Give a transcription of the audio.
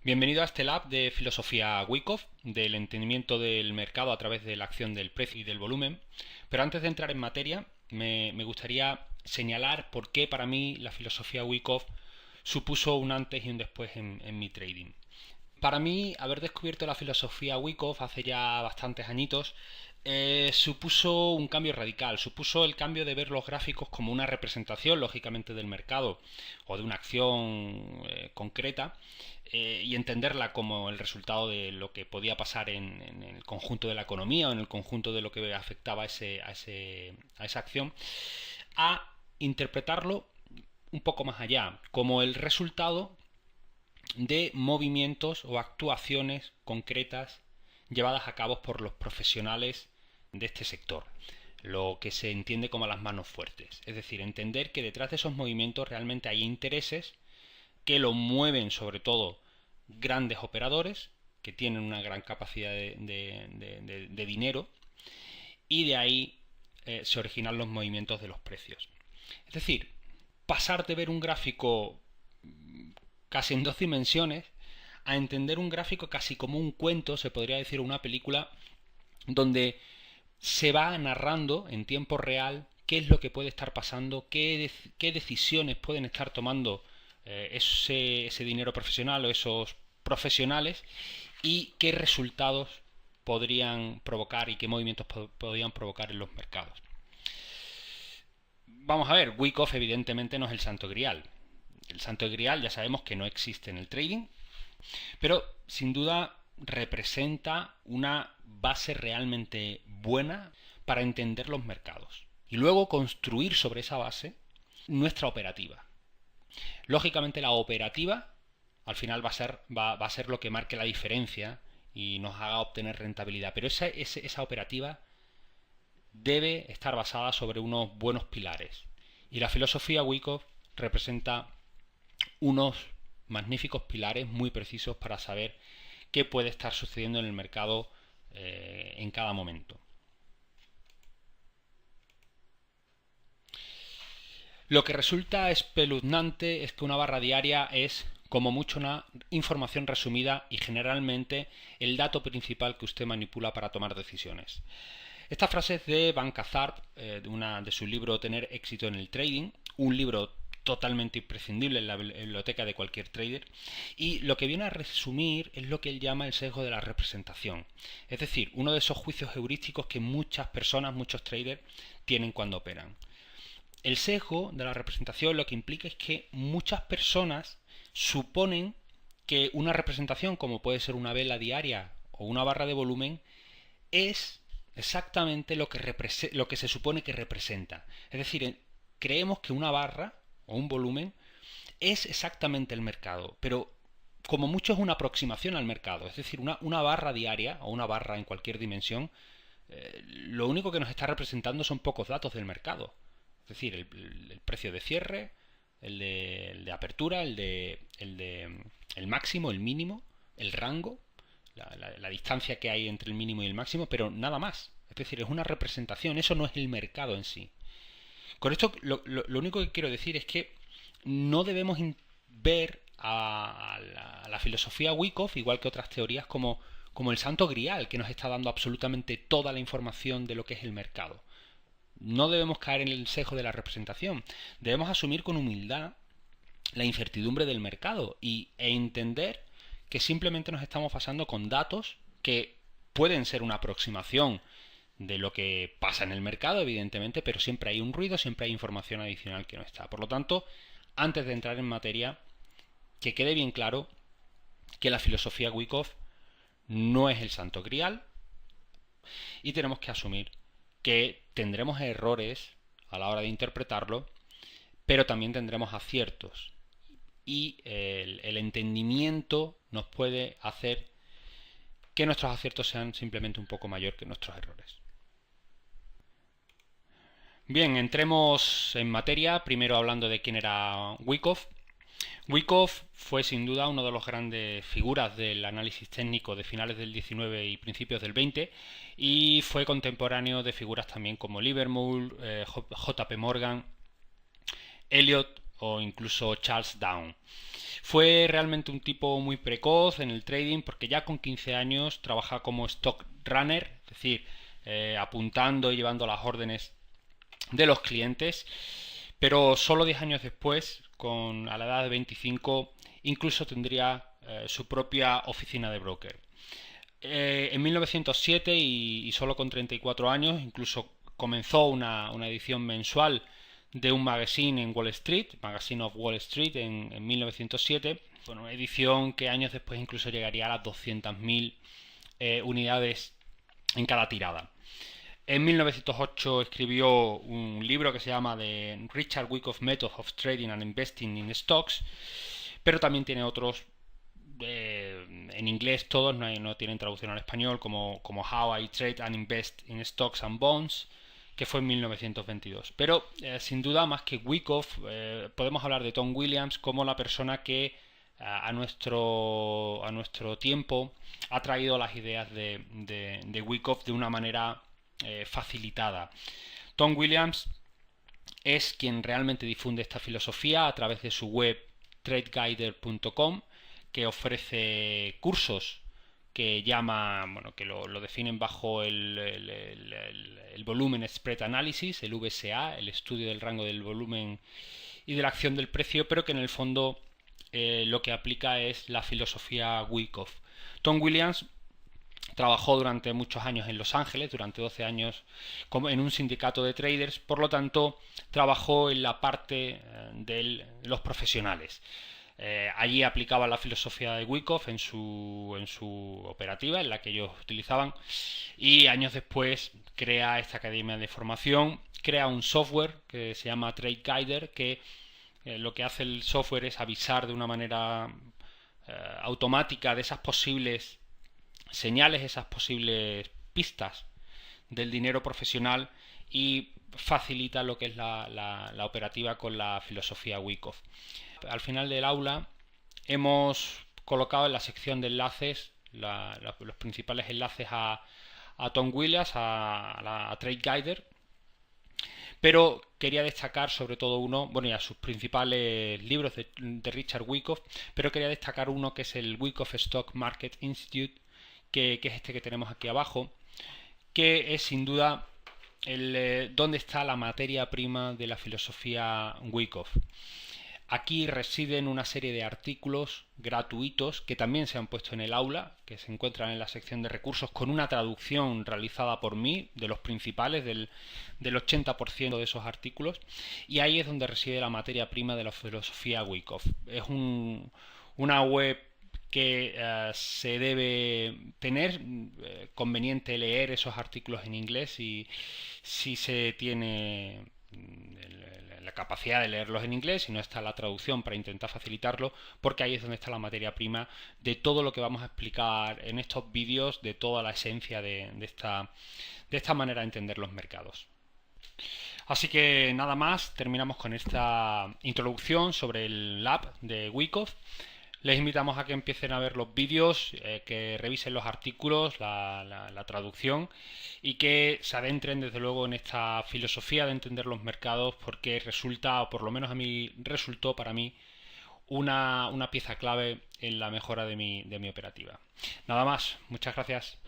Bienvenido a este lab de filosofía Wyckoff, del entendimiento del mercado a través de la acción del precio y del volumen. Pero antes de entrar en materia, me gustaría señalar por qué para mí la filosofía Wyckoff supuso un antes y un después en mi trading. Para mí, haber descubierto la filosofía Wyckoff hace ya bastantes añitos supuso un cambio radical, supuso el cambio de ver los gráficos como una representación, lógicamente, del mercado o de una acción concreta y entenderla como el resultado de lo que podía pasar en el conjunto de la economía o en el conjunto de lo que afectaba a esa acción, a interpretarlo un poco más allá, como el resultado de movimientos o actuaciones concretas llevadas a cabo por los profesionales de este sector, lo que se entiende como las manos fuertes. Es decir, entender que detrás de esos movimientos realmente hay intereses que lo mueven, sobre todo grandes operadores que tienen una gran capacidad de dinero, y de ahí se originan los movimientos de los precios. Es decir, pasar de ver un gráfico casi en dos dimensiones a entender un gráfico casi como un cuento, se podría decir, una película donde se va narrando en tiempo real qué es lo que puede estar pasando, qué decisiones pueden estar tomando ese dinero profesional o esos profesionales y qué resultados podrían provocar y qué movimientos podrían provocar en los mercados. Vamos a ver, Wyckoff evidentemente no es el santo grial. El santo grial ya sabemos que no existe en el trading, pero sin duda representa una base realmente buena para entender los mercados y luego construir sobre esa base nuestra operativa. Lógicamente la operativa al final va a ser lo que marque la diferencia y nos haga obtener rentabilidad, pero esa operativa debe estar basada sobre unos buenos pilares. Y la filosofía Wyckoff representa unos magníficos pilares muy precisos para saber qué puede estar sucediendo en el mercado en cada momento. Lo que resulta espeluznante es que una barra diaria es como mucho una información resumida y generalmente el dato principal que usted manipula para tomar decisiones. Esta frase es de Van Kazarp, de su libro Tener éxito en el trading, un libro totalmente imprescindible en la biblioteca de cualquier trader, y lo que viene a resumir es lo que él llama el sesgo de la representación, es decir, uno de esos juicios heurísticos que muchas personas, muchos traders tienen cuando operan. El sesgo de la representación lo que implica es que muchas personas suponen que una representación, como puede ser una vela diaria o una barra de volumen, es exactamente lo que se supone que representa. Es decir, creemos que una barra o un volumen es exactamente el mercado, pero como mucho es una aproximación al mercado. Es decir, una barra diaria o una barra en cualquier dimensión, lo único que nos está representando son pocos datos del mercado. Es decir, el precio de cierre, el de apertura, el máximo, el mínimo, el rango, la distancia que hay entre el mínimo y el máximo, pero nada más. Es decir, es una representación, eso no es el mercado en sí. Con esto lo único que quiero decir es que no debemos ver a la filosofía Wyckoff, igual que otras teorías, como el santo grial que nos está dando absolutamente toda la información de lo que es el mercado. No debemos caer en el sesgo de la representación. Debemos asumir con humildad la incertidumbre del mercado e entender que simplemente nos estamos basando con datos que pueden ser una aproximación de lo que pasa en el mercado, evidentemente, pero siempre hay un ruido, siempre hay información adicional que no está. Por lo tanto, antes de entrar en materia, que quede bien claro que la filosofía Wyckoff no es el santo grial y tenemos que asumir que tendremos errores a la hora de interpretarlo, pero también tendremos aciertos. Y el entendimiento nos puede hacer que nuestros aciertos sean simplemente un poco mayor que nuestros errores. Bien, entremos en materia, primero hablando de quién era Wyckoff. Wyckoff fue sin duda uno de los grandes figuras del análisis técnico de finales del 19 y principios del 20 y fue contemporáneo de figuras también como Livermore, JP Morgan, Elliot, o incluso Charles Down. Fue realmente un tipo muy precoz en el trading porque ya con 15 años trabajaba como stock runner, es decir, apuntando y llevando las órdenes de los clientes, pero solo 10 años después, a la edad de 25, incluso tendría su propia oficina de broker. En 1907 y solo con 34 años, incluso comenzó una edición mensual de un magazine en Wall Street, Magazine of Wall Street, en 1907. Bueno, una edición que años después incluso llegaría a las 200.000 unidades en cada tirada. En 1908 escribió un libro que se llama The Richard Wyckoff Method of Trading and Investing in Stocks, pero también tiene otros en inglés todos, no tienen traducción al español, como How I Trade and Invest in Stocks and Bonds, que fue en 1922. Pero sin duda, más que Wyckoff, podemos hablar de Tom Williams como la persona que a nuestro tiempo ha traído las ideas de Wyckoff de una manera facilitada. Tom Williams es quien realmente difunde esta filosofía a través de su web tradeguider.com, que ofrece cursos que lo definen bajo el volumen spread analysis, el VSA, el estudio del rango del volumen y de la acción del precio, pero que en el fondo lo que aplica es la filosofía Wyckoff. Tom Williams trabajó durante muchos años en Los Ángeles, durante 12 años en un sindicato de traders, por lo tanto trabajó en la parte de los profesionales. Allí aplicaba la filosofía de Wyckoff en su operativa, en la que ellos utilizaban, y años después crea esta academia de formación, crea un software que se llama Trade Guider, que lo que hace el software es avisar de una manera automática de esas posibles señales, esas posibles pistas del dinero profesional, y facilita lo que es la operativa con la filosofía Wyckoff. Al final del aula hemos colocado en la sección de enlaces los principales enlaces a Tom Williams, a Trade Guider, pero quería destacar sobre todo uno, y a sus principales libros de Richard Wyckoff, pero quería destacar uno que es el Wyckoff Stock Market Institute, que es este que tenemos aquí abajo, que es sin duda donde está la materia prima de la filosofía Wyckoff. Aquí residen una serie de artículos gratuitos que también se han puesto en el aula, que se encuentran en la sección de recursos, con una traducción realizada por mí de los principales, del 80% de esos artículos, y ahí es donde reside la materia prima de la filosofía Wyckoff. Es una web que se debe tener conveniente leer esos artículos en inglés, y si se tiene la capacidad de leerlos en inglés y no está la traducción para intentar facilitarlo, porque ahí es donde está la materia prima de todo lo que vamos a explicar en estos vídeos, de toda la esencia de esta manera de entender los mercados. Así que nada más, terminamos con esta introducción sobre el lab de Wyckoff. Les invitamos a que empiecen a ver los vídeos, que revisen los artículos, la traducción, y que se adentren desde luego en esta filosofía de entender los mercados, porque resulta, o por lo menos a mí resultó para mí, una pieza clave en la mejora de mi operativa. Nada más, muchas gracias.